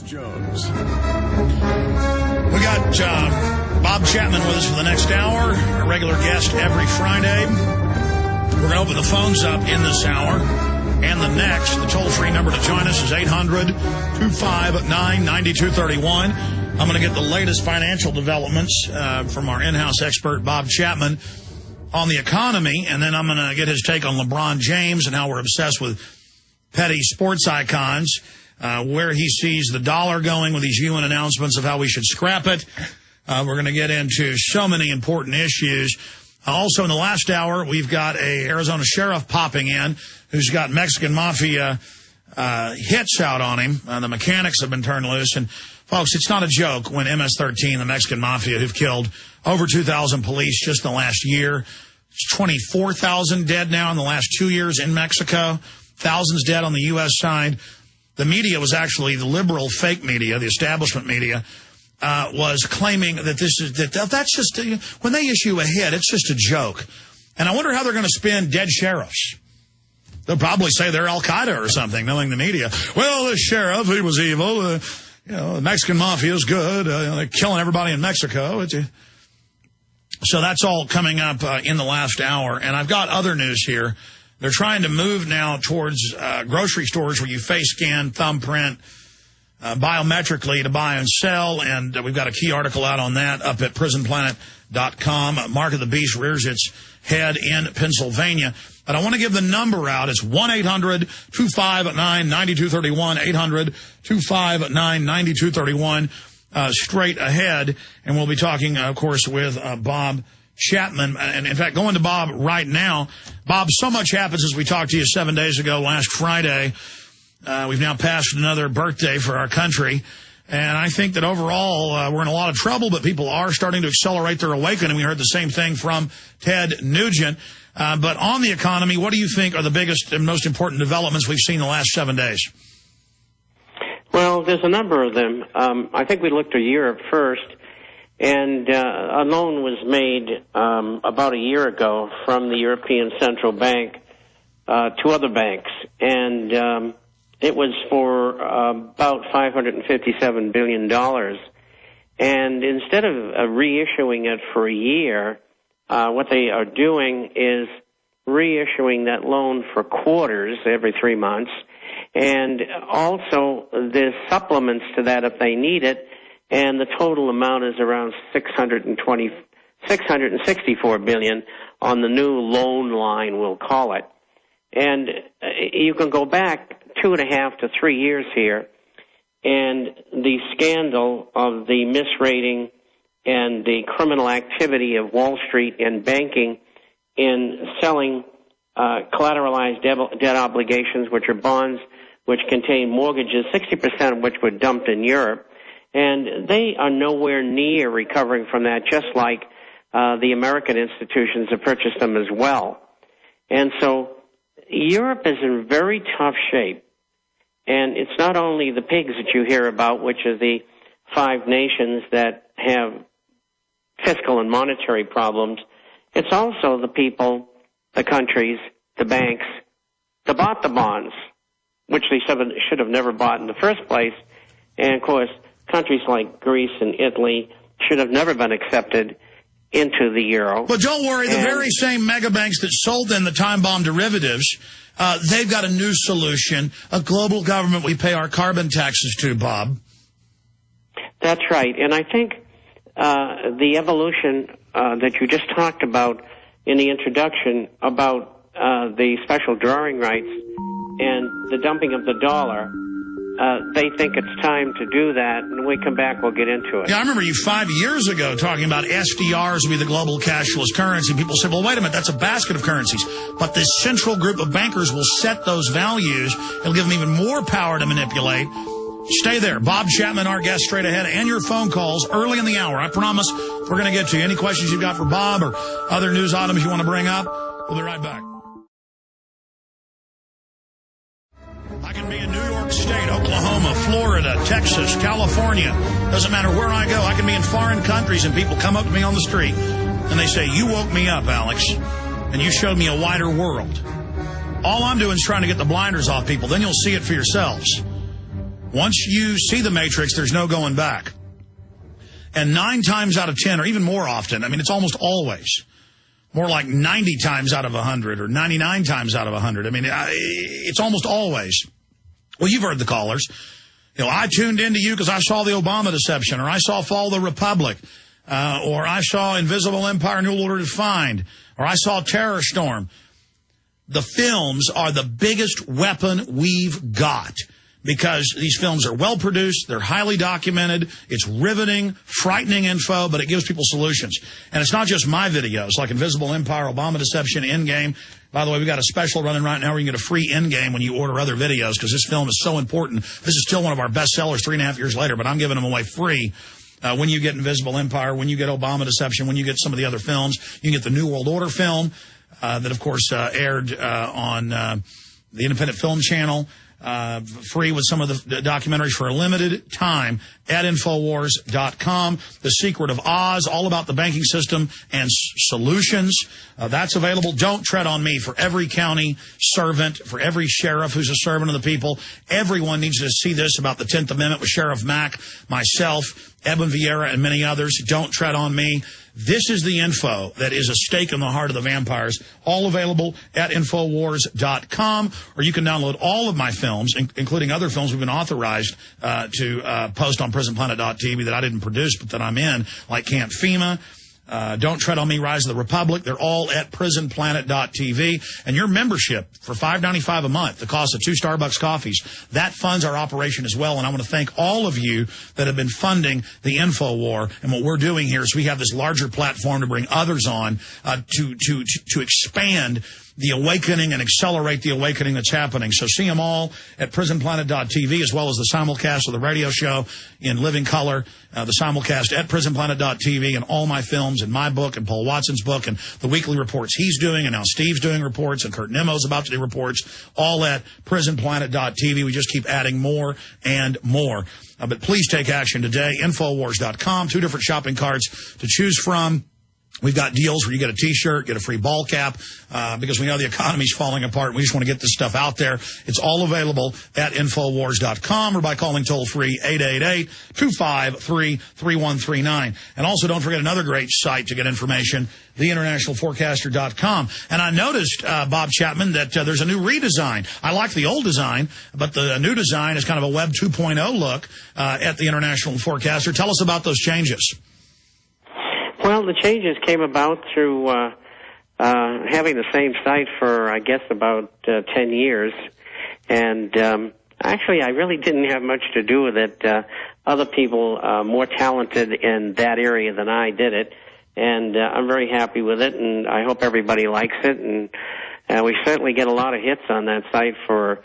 Jones. We got Bob Chapman with us for the next hour, a regular guest every Friday. We're going to open the phones up in this hour and the next. The toll-free number to join us is 800-259-9231. I'm going to get the latest financial developments from our in-house expert, Bob Chapman, on the economy, and then I'm going to get his take on LeBron James and how we're obsessed with petty sports icons. Where he sees the dollar going with these UN announcements of how we should scrap it. We're going to get into so many important issues. Also, in the last hour, we've got a Arizona sheriff popping in who's got Mexican mafia hits out on him. The mechanics have been turned loose. And, folks, it's not a joke when MS-13, the Mexican mafia, who've killed over 2,000 police just in the last year. It's 24,000 dead now in the last 2 years in Mexico. Thousands dead on the U.S. side. The media was actually the liberal fake media, the establishment media, was claiming that that's just, when they issue a hit, it's just a joke. And I wonder how they're going to spin dead sheriffs. They'll probably say they're Al-Qaeda or something, knowing the media. Well, this sheriff, he was evil. The Mexican mafia is good. They're killing everybody in Mexico. So that's all coming up in the last hour. And I've got other news here. They're trying to move now towards grocery stores where you face scan, thumbprint, biometrically to buy and sell. And we've got a key article out on that up at prisonplanet.com. Mark of the Beast rears its head in Pennsylvania. But I want to give the number out. It's 1-800-259-9231, 800-259-9231, straight ahead. And we'll be talking, of course, with Bob Chapman. And in fact, going to Bob right now. Bob, so much happens as we talked to you 7 days ago, last Friday. We've now passed another birthday for our country. And I think that overall, we're in a lot of trouble, but people are starting to accelerate their awakening. We heard the same thing from Ted Nugent. But on the economy, what do you think are the biggest and most important developments we've seen in the last 7 days? Well, there's a number of them. I think we looked at Europe first. And a loan was made about a year ago from the European Central Bank to other banks. And it was for about $557 billion. And instead of reissuing it for a year, what they are doing is reissuing that loan for quarters every 3 months. And also there's supplements to that if they need it. And the total amount is around $664 billion on the new loan line, we'll call it. And you can go back 2.5 to 3 years here, and the scandal of the misrating and the criminal activity of Wall Street and banking in selling collateralized debt obligations, which are bonds which contain mortgages, 60% of which were dumped in Europe. And they are nowhere near recovering from that, just like the American institutions have purchased them as well. And so Europe is in very tough shape. And it's not only the pigs that you hear about, which are the 5 nations that have fiscal and monetary problems. It's also the people, the countries, the banks that bought the bonds, which they should have never bought in the first place. And, of course, countries like Greece and Italy should have never been accepted into the euro. But don't worry, the very same mega banks that sold them the time bomb derivatives, they've got a new solution, a global government we pay our carbon taxes to, Bob. That's right. And I think the evolution that you just talked about in the introduction about the special drawing rights and the dumping of the dollar, they think it's time to do that, and when we come back, we'll get into it. Yeah, I remember you 5 years ago talking about SDRs would be the global cashless currency. People said, well, wait a minute, that's a basket of currencies. But this central group of bankers will set those values. It'll give them even more power to manipulate. Stay there. Bob Chapman, our guest, straight ahead, and your phone calls early in the hour. I promise we're going to get to you. Any questions you've got for Bob or other news items you want to bring up, we'll be right back. I can be in New York State, Oklahoma, Florida, Texas, California. Doesn't matter where I go. I can be in foreign countries, and people come up to me on the street, and they say, you woke me up, Alex, and you showed me a wider world. All I'm doing is trying to get the blinders off people. Then you'll see it for yourselves. Once you see the Matrix, there's no going back. And 9 times out of 10, or even more often, I mean, it's almost always, more like 90 times out of 100 or 99 times out of 100. I mean, it's almost always. Well, you've heard the callers. You know, I tuned into you because I saw the Obama deception, or I saw Fall of the Republic, or I saw Invisible Empire, New Order Defined, or I saw Terror Storm. The films are the biggest weapon we've got because these films are well-produced, they're highly documented, it's riveting, frightening info, but it gives people solutions. And it's not just my videos, like Invisible Empire, Obama Deception, Endgame. By the way, we've got a special running right now where you can get a free Endgame when you order other videos because this film is so important. This is still one of our best sellers 3.5 years later, but I'm giving them away free. When you get Invisible Empire, when you get Obama Deception, when you get some of the other films, you can get the New World Order film that, of course, aired on the Independent Film Channel, free with some of the documentaries for a limited time at Infowars.com. The Secret of Oz, all about the banking system and solutions. That's available. Don't Tread on Me for every county servant, for every sheriff who's a servant of the people. Everyone needs to see this about the 10th Amendment with Sheriff Mack, myself, Edwin Vieira, and many others. Don't Tread on Me. This is the info that is a stake in the heart of the vampires. All available at Infowars.com, or you can download all of my films, including other films we've been authorized to post on PrisonPlanet.tv that I didn't produce but that I'm in, like Camp FEMA, Don't Tread on Me, Rise of the Republic. They're all at PrisonPlanet.tv. And your membership for $5.95 a month, the cost of 2 Starbucks coffees, that funds our operation as well. And I want to thank all of you that have been funding the InfoWar. And what we're doing here is we have this larger platform to bring others on to expand the awakening and accelerate the awakening that's happening. So see them all at PrisonPlanet.tv, as well as the simulcast of the radio show in living color, the simulcast at PrisonPlanet.tv, and all my films and my book and Paul Watson's book and the weekly reports he's doing, and now Steve's doing reports, and Kurt Nemo's about to do reports, all at PrisonPlanet.tv. We just keep adding more and more. But please take action today. Infowars.com, 2 different shopping carts to choose from. We've got deals where you get a T-shirt, get a free ball cap, because we know the economy's falling apart. We just want to get this stuff out there. It's all available at Infowars.com or by calling toll-free 888-253-3139. And also don't forget another great site to get information, TheInternationalForecaster.com. And I noticed, Bob Chapman, that there's a new redesign. I like the old design, but the new design is kind of a Web 2.0 look at the International Forecaster. Tell us about those changes. Well, the changes came about through having the same site for, I guess, about 10 years. And actually, I really didn't have much to do with it. Other people more talented in that area than I did it. And I'm very happy with it, and I hope everybody likes it. And we certainly get a lot of hits on that site for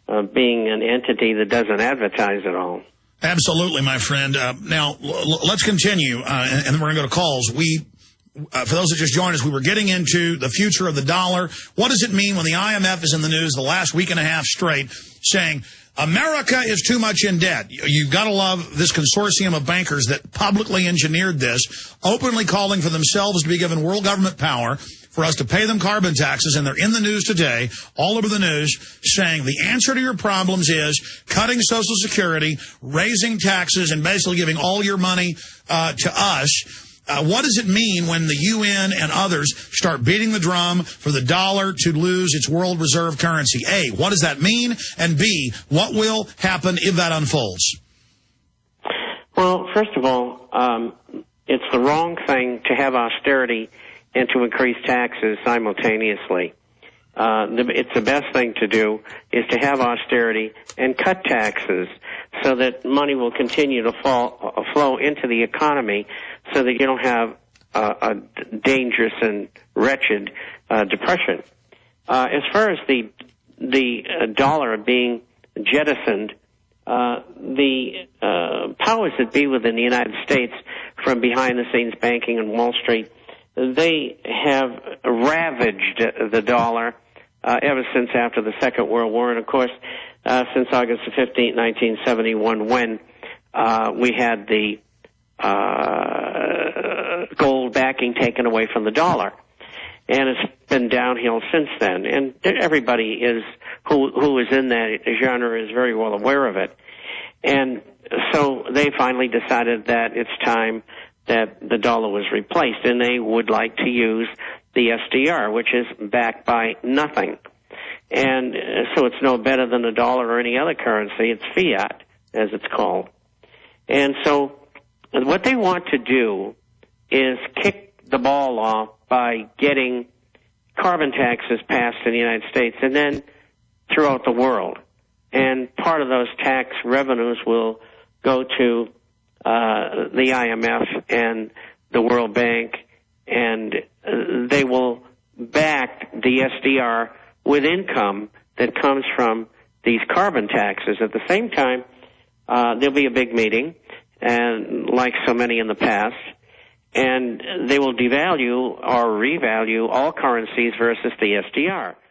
being an entity that doesn't advertise at all. Absolutely, my friend. Now, let's continue, and then we're going to go to calls. For those that just joined us, we were getting into the future of the dollar. What does it mean when the IMF is in the news the last week and a half straight saying America is too much in debt? You've got to love this consortium of bankers that publicly engineered this, openly calling for themselves to be given world government power for us to pay them carbon taxes, and they're in the news today, all over the news, saying the answer to your problems is cutting Social Security, raising taxes, and basically giving all your money to us. What does it mean when the UN and others start beating the drum for the dollar to lose its world reserve currency? A, what does that mean? And B, what will happen if that unfolds? Well, first of all, it's the wrong thing to have austerity and to increase taxes simultaneously. It's the best thing to do is to have austerity and cut taxes so that money will continue to flow into the economy so that you don't have a dangerous and wretched depression. As far as the dollar being jettisoned, the powers that be within the United States from behind-the-scenes banking and Wall Street, they have ravaged the dollar ever since after the Second World War, and of course since August 15, 1971, when we had the gold backing taken away from the dollar. And it's been downhill since then. And everybody who is in that genre is very well aware of it. And so they finally decided that it's time that the dollar was replaced, and they would like to use the SDR, which is backed by nothing. And so it's no better than the dollar or any other currency. It's fiat, as it's called. And so what they want to do is kick the ball off by getting carbon taxes passed in the United States and then throughout the world. And part of those tax revenues will go to the IMF and the World Bank, and they will back the SDR with income that comes from these carbon taxes. At the same time, there'll be a big meeting, and like so many in the past, and they will devalue or revalue all currencies versus the SDR.